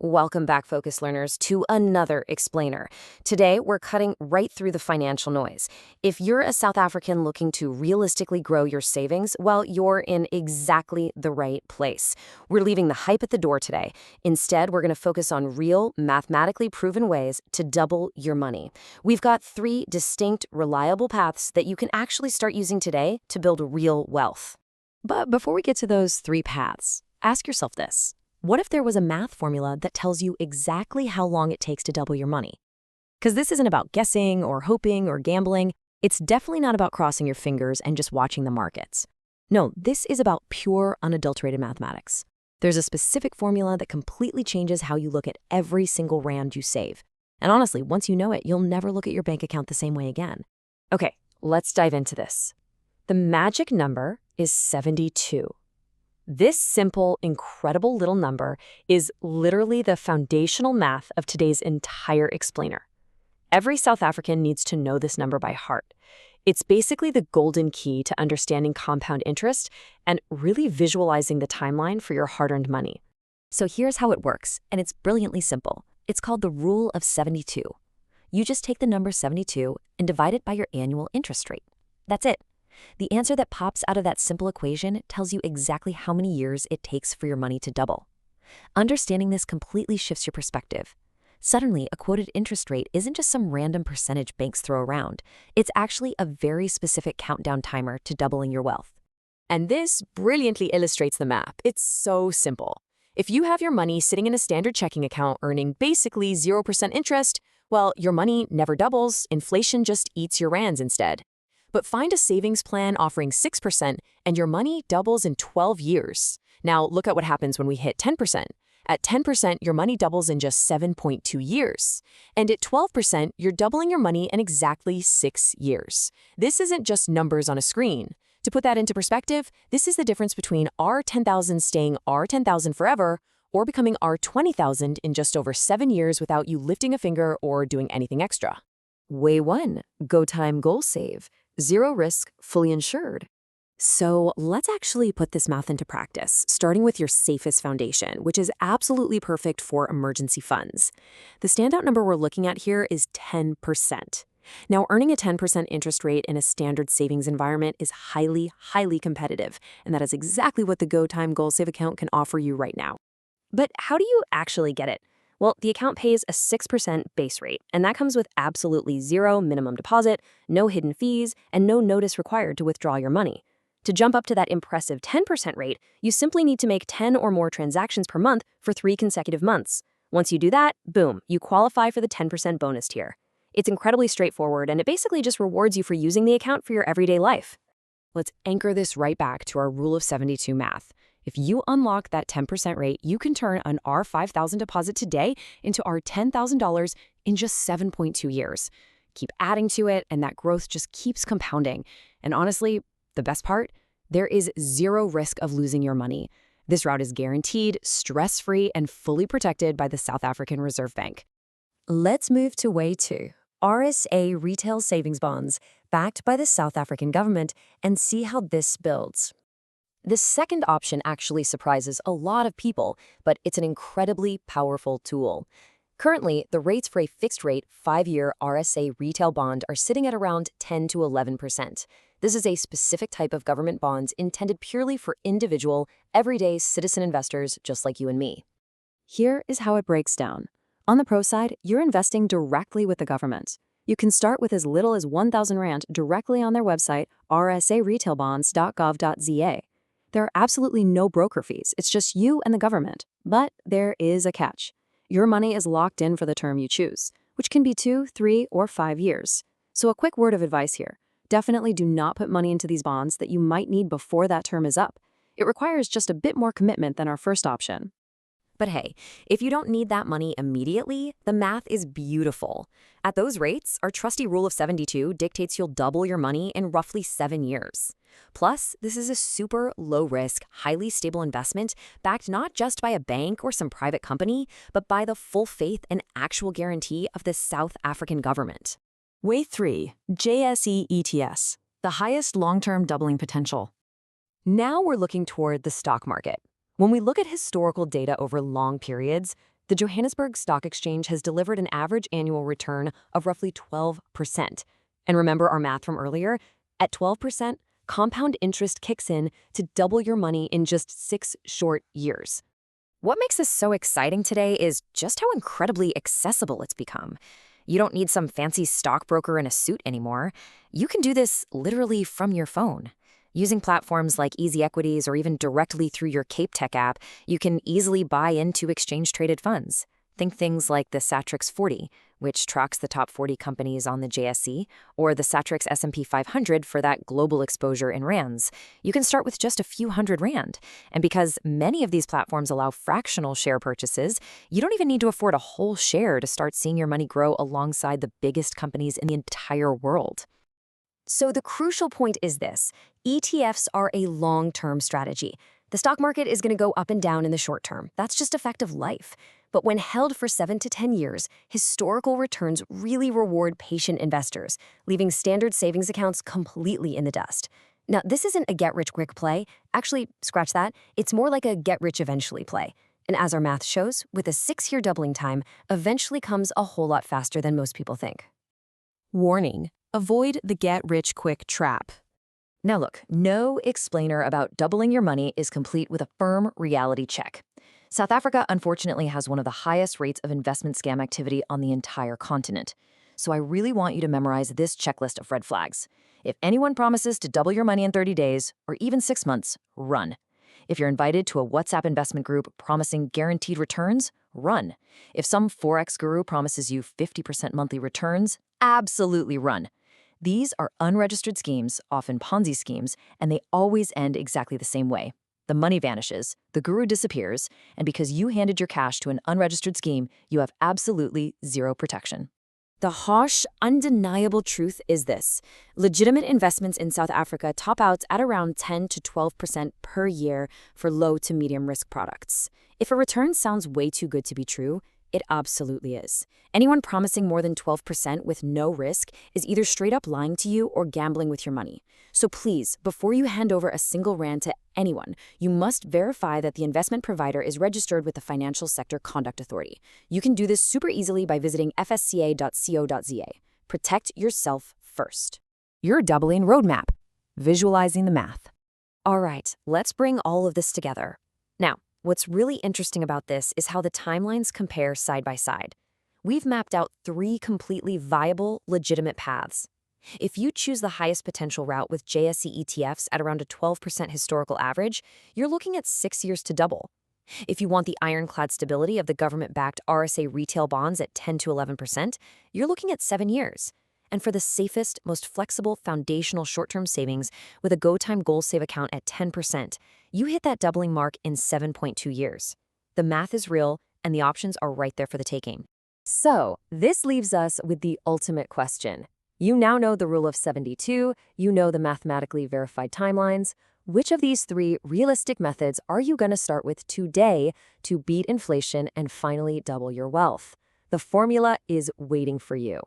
Welcome back, Focus Learners, to another explainer. Today, we're cutting right through the financial noise. If you're a South African looking to realistically grow your savings, well, you're in exactly the right place. We're leaving the hype at the door today. Instead, we're going to focus on real, mathematically proven ways to double your money. We've got 3 distinct, reliable paths that you can actually start using today to build real wealth. But before we get to those 3 paths, ask yourself this. What if there was a math formula that tells you exactly how long it takes to double your money? Because this isn't about guessing or hoping or gambling. It's definitely not about crossing your fingers and just watching the markets. No, this is about pure, unadulterated mathematics. There's a specific formula that completely changes how you look at every single rand you save. And honestly, once you know it, you'll never look at your bank account the same way again. Okay, let's dive into this. The magic number is 72. This simple, incredible little number is literally the foundational math of today's entire explainer. Every South African needs to know this number by heart. It's basically the golden key to understanding compound interest and really visualizing the timeline for your hard-earned money. So here's how it works, and it's brilliantly simple. It's called the rule of 72. You just take the number 72 and divide it by your annual interest rate. That's it. The answer that pops out of that simple equation tells you exactly how many years it takes for your money to double. Understanding this completely shifts your perspective. Suddenly, a quoted interest rate isn't just some random percentage banks throw around. It's actually a very specific countdown timer to doubling your wealth. And this brilliantly illustrates the map. It's so simple. If you have your money sitting in a standard checking account earning basically 0% interest, well, your money never doubles. Inflation just eats your rands instead. But find a savings plan offering 6% and your money doubles in 12 years. Now, look at what happens when we hit 10%. At 10%, your money doubles in just 7.2 years. And at 12%, you're doubling your money in exactly 6 years. This isn't just numbers on a screen. To put that into perspective, this is the difference between R10,000 staying R10,000 forever or becoming R20,000 in just over 7 years without you lifting a finger or doing anything extra. Way 1, GoTyme GoalSave. 0 risk, fully insured. So let's actually put this math into practice, starting with your safest foundation, which is absolutely perfect for emergency funds. The standout number we're looking at here is 10%. Now, earning a 10% interest rate in a standard savings environment is highly, highly competitive, and that is exactly what the GoTyme GoalSave account can offer you right now. But how do you actually get it? Well, the account pays a 6% base rate, and that comes with absolutely 0 minimum deposit, no hidden fees, and no notice required to withdraw your money. To jump up to that impressive 10% rate, you simply need to make 10 or more transactions per month for 3 consecutive months. Once you do that, boom, you qualify for the 10% bonus tier. It's incredibly straightforward, and it basically just rewards you for using the account for your everyday life. Let's anchor this right back to our rule of 72 math. If you unlock that 10% rate, you can turn an R5,000 deposit today into R10,000 in just 7.2 years. Keep adding to it, and that growth just keeps compounding. And honestly, the best part? There is 0 risk of losing your money. This route is guaranteed, stress-free, and fully protected by the South African Reserve Bank. Let's move to way 2, RSA retail savings bonds, backed by the South African government, and see how this builds. This second option actually surprises a lot of people, but it's an incredibly powerful tool. Currently, the rates for a fixed-rate 5-year RSA retail bond are sitting at around 10 to 11%. This is a specific type of government bonds intended purely for individual, everyday citizen investors just like you and me. Here is how it breaks down. On the pro side, you're investing directly with the government. You can start with as little as 1,000 rand directly on their website, rsaretailbonds.gov.za. There are absolutely no broker fees. It's just you and the government. But there is a catch. Your money is locked in for the term you choose, which can be 2, 3, or 5 years. So a quick word of advice here. Definitely do not put money into these bonds that you might need before that term is up. It requires just a bit more commitment than our first option. But hey, if you don't need that money immediately, the math is beautiful. At those rates, our trusty rule of 72 dictates you'll double your money in roughly 7 years. Plus, this is a super low-risk, highly stable investment backed not just by a bank or some private company, but by the full faith and actual guarantee of the South African government. Way 3, JSE ETS, the highest long-term doubling potential. Now we're looking toward the stock market. When we look at historical data over long periods, The Johannesburg Stock Exchange has delivered an average annual return of roughly 12%. And remember our math from earlier? At 12%, compound interest kicks in to double your money in just 6 short years. What makes this so exciting today is just how incredibly accessible it's become. You don't need some fancy stockbroker in a suit anymore. You can do this literally from your phone. Using platforms like Easy Equities or even directly through your Cape Tech app, you can easily buy into exchange-traded funds. Think things like the Satrix 40, which tracks the top 40 companies on the JSE, or the Satrix S&P 500 for that global exposure in rands. You can start with just a few hundred rand. And because many of these platforms allow fractional share purchases, you don't even need to afford a whole share to start seeing your money grow alongside the biggest companies in the entire world. So the crucial point is this: ETFs are a long-term strategy. The stock market is going to go up and down in the short term. That's just a fact of life. But when held for 7 to 10 years, historical returns really reward patient investors, leaving standard savings accounts completely in the dust. Now, this isn't a get-rich-quick play. Actually, scratch that. It's more like a get-rich-eventually play. And as our math shows, with a 6-year doubling time, eventually comes a whole lot faster than most people think. Warning: avoid the get-rich-quick trap. Now look, no explainer about doubling your money is complete with a firm reality check. South Africa, unfortunately, has one of the highest rates of investment scam activity on the entire continent. So I really want you to memorize this checklist of red flags. If anyone promises to double your money in 30 days, or even 6 months, run. If you're invited to a WhatsApp investment group promising guaranteed returns, run. If some Forex guru promises you 50% monthly returns, absolutely run. These are unregistered schemes, often Ponzi schemes, and they always end exactly the same way. The money vanishes, the guru disappears, and because you handed your cash to an unregistered scheme, you have absolutely zero protection. The harsh, undeniable truth is this: legitimate investments in South Africa top out at around 10 to 12% per year for low to medium risk products. If a return sounds way too good to be true, it absolutely is. Anyone promising more than 12% with no risk is either straight up lying to you or gambling with your money. So please, before you hand over a single rand to anyone, you must verify that the investment provider is registered with the Financial Sector Conduct Authority. You can do this super easily by visiting fsca.co.za. Protect yourself first. Your doubling roadmap. Visualizing the math. All right, let's bring all of this together. Now, what's really interesting about this is how the timelines compare side by side. We've mapped out 3 completely viable, legitimate paths. If you choose the highest potential route with JSE ETFs at around a 12% historical average, you're looking at 6 years to double. If you want the ironclad stability of the government-backed RSA retail bonds at 10 to 11%, you're looking at 7 years. And for the safest, most flexible, foundational short-term savings with a GoTyme GoalSave account at 10%, you hit that doubling mark in 7.2 years. The math is real, and the options are right there for the taking. So, this leaves us with the ultimate question. You now know the rule of 72, you know the mathematically verified timelines. Which of these 3 realistic methods are you going to start with today to beat inflation and finally double your wealth? The formula is waiting for you.